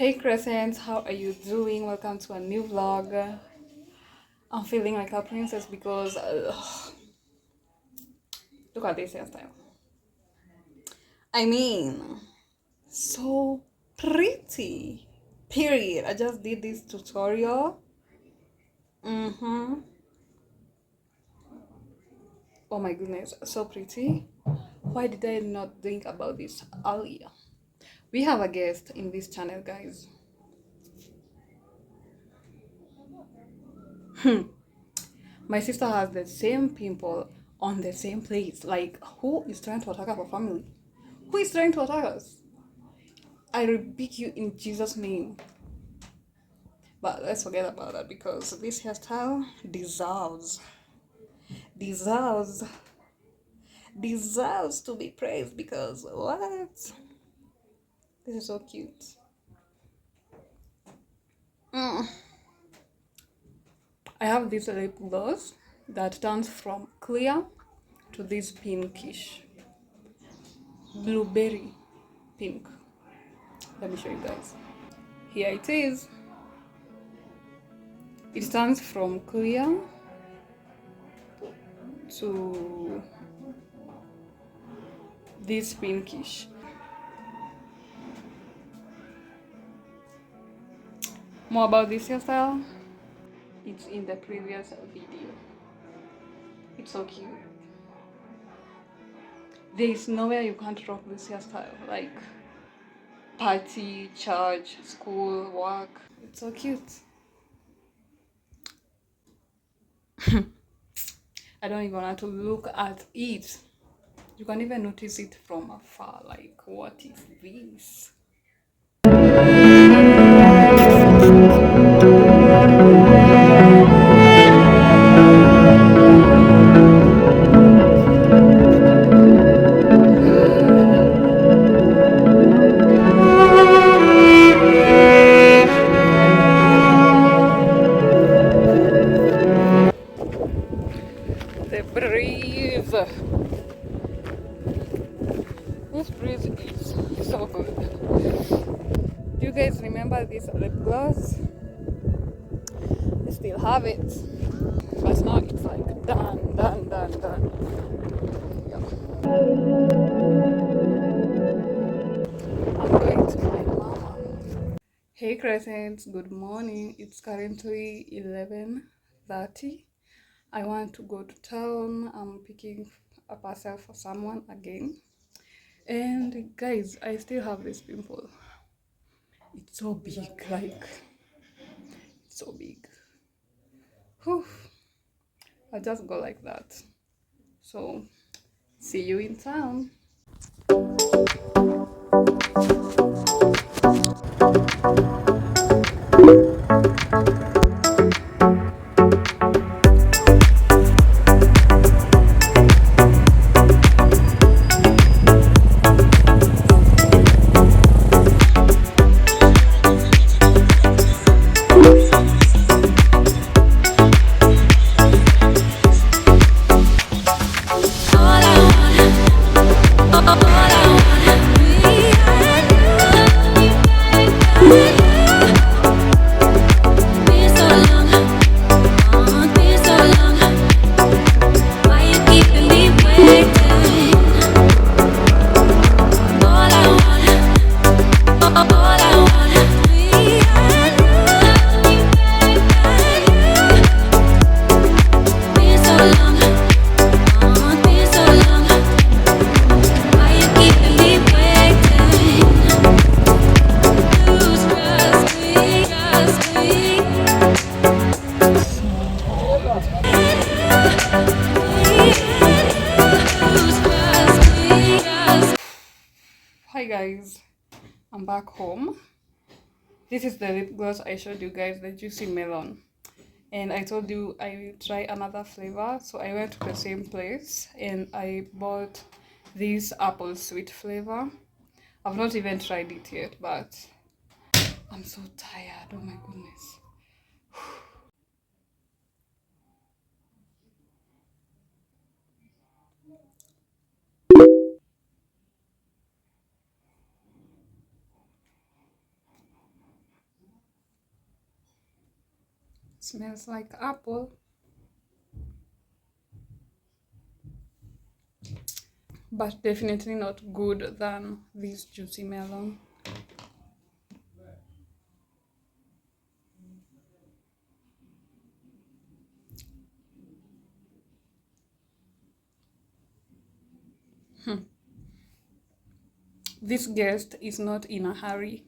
Hey crescents, how are you doing? Welcome to a new vlog. I'm feeling like a princess because look at this hairstyle. I mean, so pretty. Period. I just did this tutorial. Oh my goodness, so pretty. Why did I not think about this earlier? We have a guest in this channel, guys. My sister has the same pimple on the same place. Like, who is trying to attack our family? Who is trying to attack us? I rebuke you in Jesus' name. But let's forget about that because this hairstyle deserves, deserves to be praised because what? This is so cute. I have this lip gloss that turns from clear to this pinkish blueberry pink. Let me show you guys. Here it is. It turns from clear to this pinkish. More about this hairstyle, it's in the previous video. It's so cute. There is nowhere you can't rock this hairstyle, like party, church, school, work. It's so cute. I don't even have to look at it. You can even notice it from afar, like what is this? The breeze. This breeze is so good. Do you guys remember this lip gloss? I still have it. But now it's like done. Yeah. I'm going to my mama. Hey crescents, good morning. It's currently 11:30. I want to go to town. I'm picking a parcel for someone again. And guys, I still have this pimple. It's so big, like it's so big. Whew. I just go like that. So see you in town. Hi guys, I'm back home. This is the lip gloss I showed you guys, the juicy melon, and I told you I will try another flavor, so I went to the same place and I bought this apple sweet flavor. I've not even tried it yet, but I'm so tired. Oh my goodness. Smells like apple, but definitely not good than this juicy melon. This guest is not in a hurry.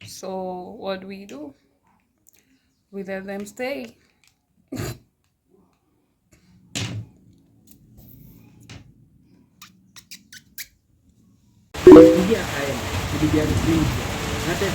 So what do? We let them stay. Iya kain, jadi biar sering. Nanti